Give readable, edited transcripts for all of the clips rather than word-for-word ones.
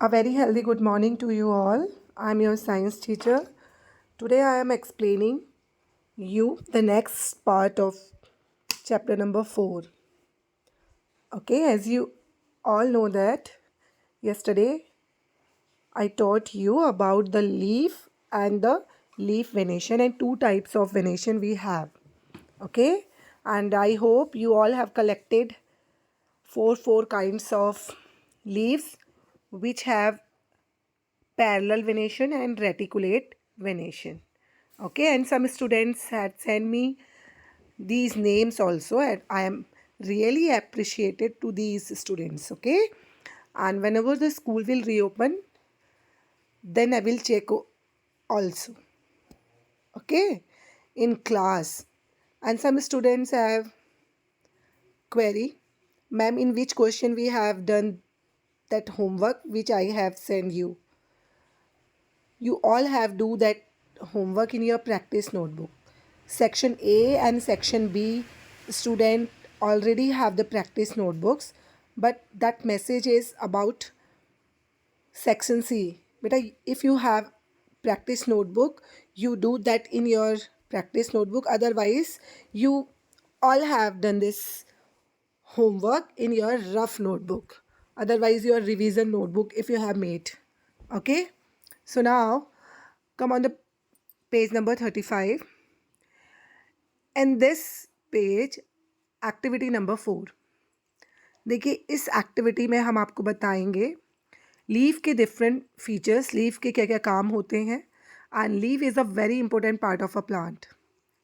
A very healthy good morning to you all. I'm your science teacher. Today I am explaining you the next part of chapter number 4. Okay, as you all know that yesterday I taught you about the leaf and the leaf venation and two types of venation we have. Okay, and I hope you all have collected four kinds of leaves which have parallel venation and reticulate venation. Okay, and some students had sent me these names also, and I am really appreciated to these students. Okay, and whenever the school will reopen, then I will check also. Okay, in class, and some students have query, ma'am, in which question we have done that homework which I have sent you. You all have do that homework in your practice notebook. Section A and section B student already have the practice notebooks, but that message is about section C. But if you have practice notebook, you do that in your practice notebook. Otherwise, you all have done this homework in your rough notebook. Otherwise, your revision notebook if you have made. Okay. So now come on the page number 35. And this page activity number 4. देखिए, इस activity में हम आपको बताएंगे leaf के different features, leaf के क्या क्या काम होते हैं. And leaf is a very important part of a plant.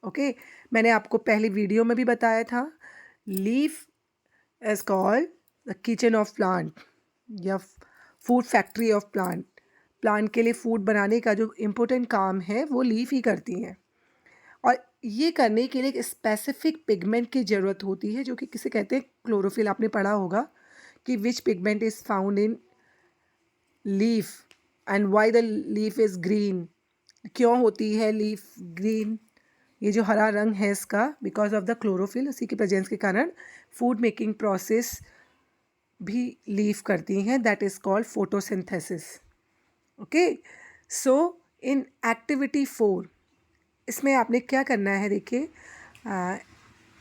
Okay, मैंने आपको पहले वीडियो में भी बताया था, leaf is called the kitchen of plant या food factory of plant. Plant के लिए फूड बनाने का जो इम्पोर्टेंट काम है वो लीफ ही करती हैं. और ये करने के लिए एक स्पेसिफिक पिगमेंट की ज़रूरत होती है जो कि किसे कहते हैं, क्लोरोफिल. आपने पढ़ा होगा कि which pigment is found in leaf and why the leaf is green. क्यों होती है लीफ ग्रीन, ये जो हरा रंग है इसका, बिकॉज ऑफ द क्लोरोफिल. उसी के प्रेजेंस के कारण फूड मेकिंग प्रोसेस भी लीफ करती हैं, that is called photosynthesis. Okay, so in activity 4 इसमें आपने क्या करना है, देखिए,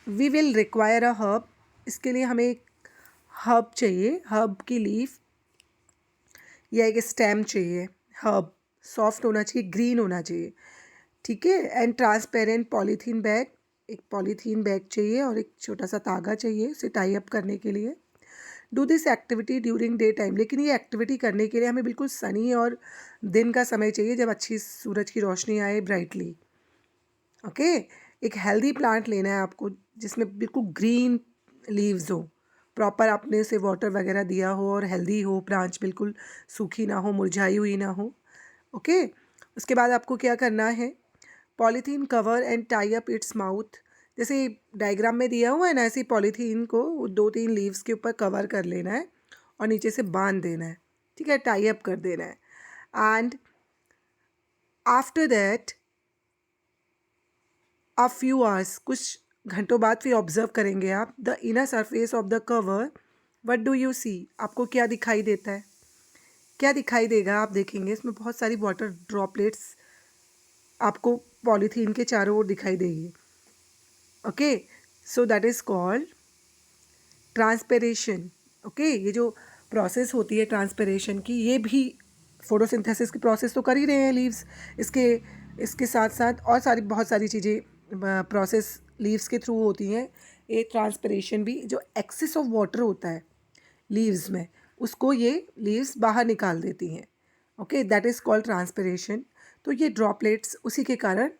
we will require a herb. इसके लिए हमें एक हर्ब चाहिए, हर्ब की लीफ या एक स्टेम चाहिए. हर्ब सॉफ्ट होना चाहिए, ग्रीन होना चाहिए, ठीक है. एंड ट्रांसपेरेंट पॉलीथीन बैग, एक पॉलीथीन बैग चाहिए और एक छोटा सा तागा चाहिए उसे टाई अप करने के लिए. Do this activity during day time. लेकिन ये एक्टिविटी करने के लिए हमें बिल्कुल सनी और दिन का समय चाहिए जब अच्छी सूरज की रोशनी आए ब्राइटली. ओके, एक हेल्दी प्लांट लेना है आपको जिसमें बिल्कुल ग्रीन लीव्स हो, प्रॉपर आपने उसे वाटर वगैरह दिया हो और हेल्दी हो, ब्रांच बिल्कुल सूखी ना हो, मुरझाई हुई ना हो. ओके, उसके बाद आपको क्या करना है, polythene cover and tie up its mouth. जैसे डायग्राम में दिया हुआ है ना, ऐसे पॉलीथीन को 2-3 लीव्स के ऊपर कवर कर लेना है और नीचे से बांध देना है, ठीक है, टाई अप कर देना है. And after that a few hours, कुछ घंटों बाद फिर ऑब्जर्व करेंगे आप, the inner surface of the cover, what do you see. आपको क्या दिखाई देता है, क्या दिखाई देगा, आप देखेंगे इसमें बहुत सारी वाटर ड्रॉपलेट्स आपको पॉलीथीन के चारों ओर दिखाई देगी. Okay, so that is called transpiration. Okay, ये जो प्रोसेस होती है ट्रांसपेरेशन की, ये भी फोटोसिंथेसिस की प्रोसेस तो कर ही रहे हैं लीव्स. इसके साथ साथ और बहुत सारी चीज़ें प्रोसेस लीव्स के थ्रू होती हैं. ये ट्रांसपेरेशन भी, जो एक्सेस ऑफ वाटर होता है लीव्स में, उसको ये लीव्स बाहर निकाल देती हैं. Okay, that is called transpiration. तो ये ड्रॉपलेट्स उसी के कारण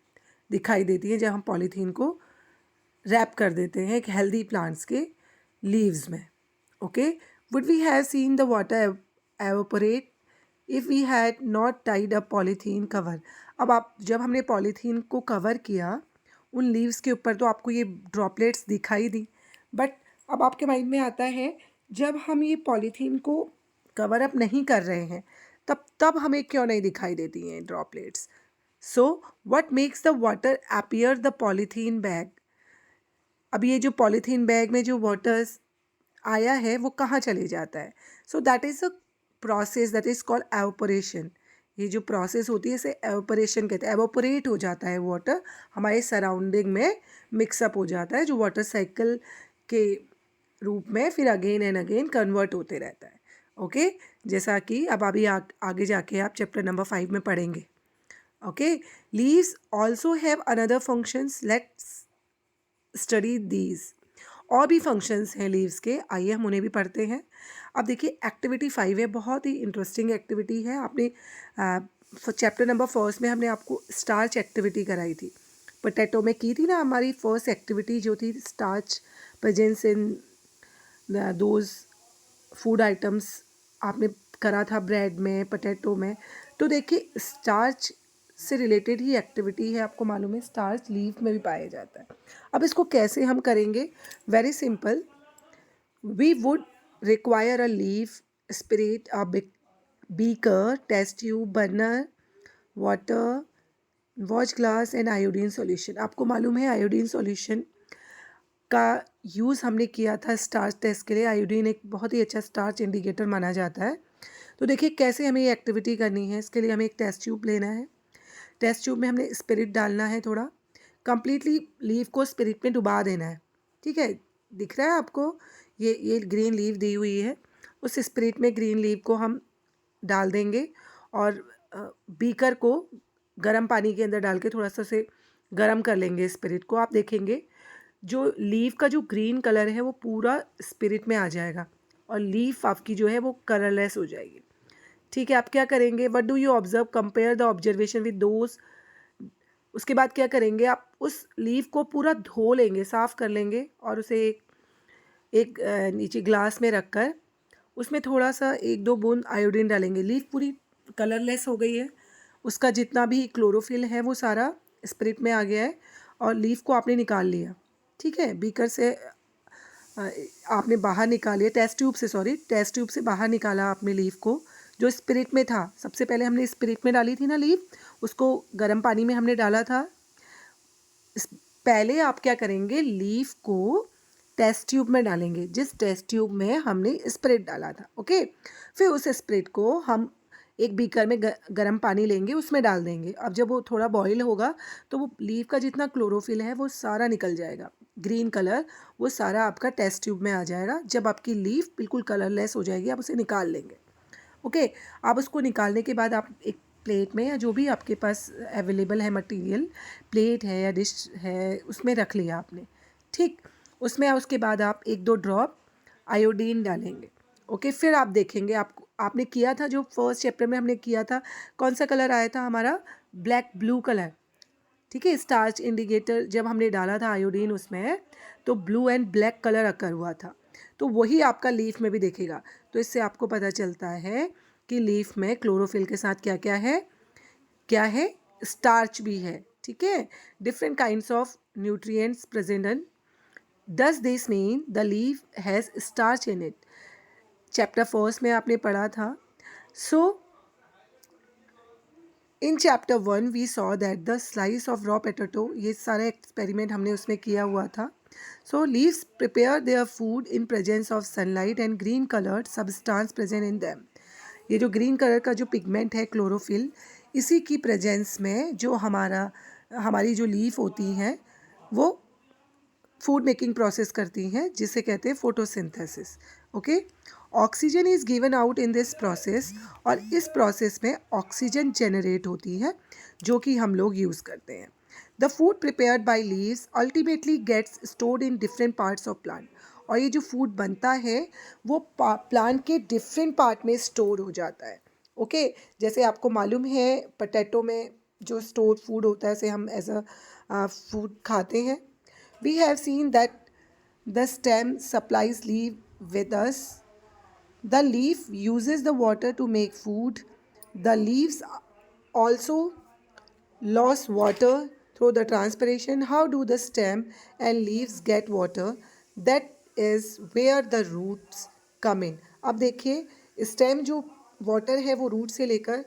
दिखाई देती हैं जब हम पॉलीथीन को रैप कर देते हैं एक हेल्दी प्लांट्स के लीव्स में. Okay, would we have seen the water evaporate if we had not tied a polythene cover. अब आप, जब हमने पॉलीथीन को कवर किया उन लीव्स के ऊपर, तो आपको ये ड्रॉपलेट्स दिखाई दी. बट अब आपके माइंड में आता है, जब हम ये पॉलीथीन को कवर अप नहीं कर रहे हैं तब हमें क्यों नहीं दिखाई देती हैं droplets. So what makes the water appear the polythene bag. अब ये जो पॉलीथीन बैग में जो वाटर्स आया है वो कहाँ चले जाता है. So that is a process that is called evaporation. ये जो प्रोसेस होती है इसे एवोपरेशन कहते हैं। एवोपरेट हो जाता है वाटर, हमारे सराउंडिंग में मिक्सअप हो जाता है, जो वाटर साइकिल के रूप में फिर अगेन एंड अगेन कन्वर्ट होते रहता है। ओके जैसा कि अब अभी आगे जाके आप चैप्टर नंबर 5 में पढ़ेंगे। Okay leaves also have another functions, let's study these. और भी फंक्शंस हैं लीव्स के, आइए हम उन्हें भी पढ़ते हैं। अब देखिए एक्टिविटी 5 है, बहुत ही इंटरेस्टिंग एक्टिविटी है। आपने चैप्टर नंबर 1 में हमने आपको स्टार्च एक्टिविटी कराई थी, पोटैटो में की थी ना हमारी फर्स्ट एक्टिविटी जो थी starch presence in those food items आपने करा था ब्रेड में, पोटैटो में। तो देखिए स्टार्च से रिलेटेड ही एक्टिविटी है, आपको मालूम है स्टार्च लीफ में भी पाया जाता है। अब इसको कैसे हम करेंगे, very simple. We would require a leaf, spirit, a beaker, test tube, burner, water, watch glass and iodine solution. आपको मालूम है आयोडीन सॉल्यूशन का यूज़ हमने किया था स्टार्च टेस्ट के लिए। आयोडीन एक बहुत ही अच्छा स्टार्च इंडिकेटर माना जाता है। तो देखिए कैसे हमें ये एक्टिविटी करनी है। इसके लिए हमें एक टेस्ट ट्यूब लेना है। टेस्ट ट्यूब में हमने स्पिरिट डालना है, थोड़ा कंप्लीटली लीफ को स्पिरिट में डुबा देना है। ठीक है, दिख रहा है आपको, ये ग्रीन लीफ दी हुई है, उस स्पिरिट में ग्रीन लीफ को हम डाल देंगे और बीकर को गर्म पानी के अंदर डाल के थोड़ा सा से गर्म कर लेंगे स्पिरिट को। आप देखेंगे जो लीफ का जो ग्रीन कलर है वो पूरा स्पिरिट में आ जाएगा और लीफ आपकी जो है वो कलरलेस हो जाएगी। ठीक है, आप क्या करेंगे, what do you observe, compare the observation with those. उसके बाद क्या करेंगे, आप उस लीफ को पूरा धो लेंगे, साफ़ कर लेंगे और उसे एक नीचे ग्लास में रखकर उसमें थोड़ा सा 1-2 बूंद आयोडीन डालेंगे। लीफ पूरी कलरलेस हो गई है, उसका जितना भी क्लोरोफिल है वो सारा स्पिरिट में आ गया है और लीफ को आपने निकाल लिया। ठीक है, बीकर से आपने बाहर निकालिए, टेस्ट ट्यूब से बाहर निकाला आपने लीफ को जो स्पिरिट में था। सबसे पहले हमने स्पिरिट में डाली थी ना लीफ, उसको गर्म पानी में हमने डाला था। पहले आप क्या करेंगे, लीफ को टेस्ट ट्यूब में डालेंगे, जिस टेस्ट ट्यूब में हमने स्पिरिट डाला था। ओके, फिर उस स्पिरिट को हम एक बीकर में गर्म पानी लेंगे, उसमें डाल देंगे। अब जब वो थोड़ा बॉईल होगा तो वो लीफ का जितना क्लोरोफिल है वो सारा निकल जाएगा, ग्रीन कलर वो सारा आपका टेस्ट ट्यूब में आ जाएगा। जब आपकी लीफ बिल्कुल कलरलेस हो जाएगी आप उसे निकाल लेंगे। ओके, आप उसको निकालने के बाद आप एक प्लेट में या जो भी आपके पास अवेलेबल है मटेरियल, प्लेट है या डिश है, उसमें रख लिया आपने। ठीक, उसमें उसके बाद आप 1-2 ड्रॉप आयोडीन डालेंगे। ओके, फिर आप देखेंगे आपने किया था जो फर्स्ट चैप्टर में हमने किया था, कौन सा कलर आया था हमारा, ब्लैक ब्लू कलर। ठीक है, स्टार्च इंडिकेटर जब हमने डाला था आयोडीन उसमें तो ब्लू एंड ब्लैक कलर अकर हुआ था, तो वही आपका लीफ में भी दिखेगा। तो इससे आपको पता चलता है कि लीफ में क्लोरोफिल के साथ क्या है, स्टार्च भी है। ठीक है, different kinds of nutrients present in, does this mean the leaf has starch in it. Chapter 1 में आपने पढ़ा था। So in chapter 1 we saw that the slice of raw potato, ये सारा एक्सपेरिमेंट हमने उसमें किया हुआ था। So leaves prepare their food in presence of sunlight and green coloured substance present in them. ये जो ग्रीन कलर का जो पिगमेंट है क्लोरोफिल, इसी की प्रेजेंस में जो हमारी जो लीफ होती हैं वो फूड मेकिंग प्रोसेस करती हैं, जिसे कहते हैं photosynthesis. Okay, oxygen is given out in this process, और इस प्रोसेस में ऑक्सीजन जनरेट होती है जो कि हम लोग यूज़ करते हैं। The food prepared by leaves ultimately gets stored in different parts of plant, और ये जो फूड बनता है वो प्लांट के डिफरेंट पार्ट में स्टोर हो जाता है। ओके, जैसे आपको मालूम है पोटैटो में जो स्टोर फूड होता है उसे हम एज अ फूड खाते हैं। We have seen that the stem supplies leaf with us. The leaf uses the water to make food. The leaves also lose water through the transpiration. How do the stem and leaves get water? That is where the roots come in. अब देखिए stem जो water है वो root से लेकर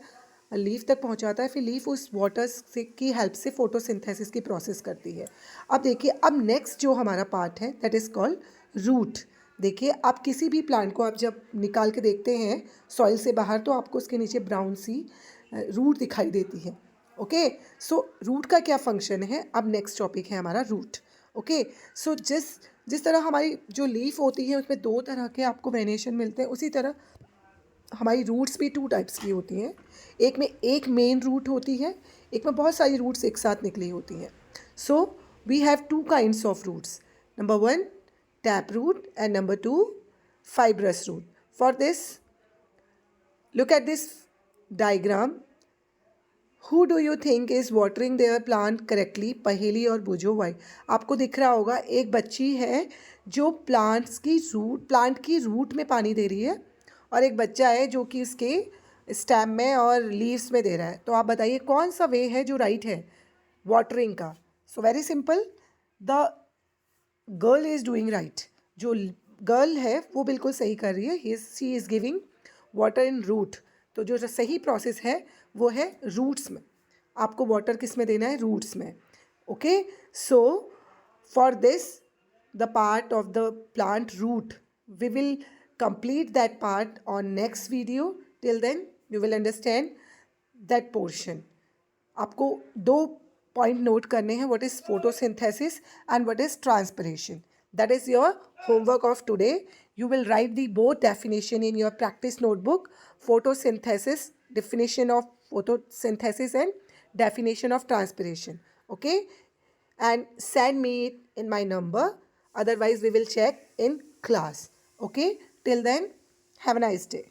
leaf तक पहुंचाता है, फिर लीफ उस वाटर से की हेल्प से फोटोसिंथेसिस की प्रोसेस करती है। अब देखिए, अब नेक्स्ट जो हमारा पार्ट है दैट इज़ कॉल्ड रूट। देखिए, आप किसी भी प्लांट को आप जब निकाल के देखते हैं सॉइल से बाहर, तो आपको उसके नीचे ब्राउन सी रूट दिखाई देती है। ओके, सो रूट का क्या फंक्शन है, अब नेक्स्ट टॉपिक है हमारा रूट। ओके, सो जिस जिस तरह हमारी जो लीफ होती है उसमें 2 तरह के आपको वेरिएशन मिलते हैं, उसी तरह हमारी रूट्स भी 2 टाइप्स की होती हैं। एक में एक मेन रूट होती है, एक में बहुत सारी रूट्स एक साथ निकली होती हैं। So we have 2 kinds of roots, number 1 tap root and number 2 fibrous root. For this, look at this diagram. Who do you think is watering their plant correctly? पहेली और बुझो वाई। आपको दिख रहा होगा एक बच्ची है जो प्लांट की रूट में पानी दे रही है, और एक बच्चा है जो कि इसके स्टेम में और लीव्स में दे रहा है। तो आप बताइए कौन सा वे है जो राइट है वाटरिंग का। So very simple, the girl is doing right. जो गर्ल है वो बिल्कुल सही कर रही है, she is giving water in root. तो जो सही प्रोसेस है वो है रूट्स में। आपको वाटर किस में देना है, रूट्स में। Okay, so for this the part of the plant root, we will complete that part on next video. Till then you will understand that portion. आपको 2 पॉइंट नोट करने हैं, what is photosynthesis and what is transpiration. That is your homework of today. You will write the both definition in your practice notebook. Photosynthesis, definition of photosynthesis and definition of transpiration. Okay, and send me it in my number. Otherwise we will check in class. Okay, till then have a nice day.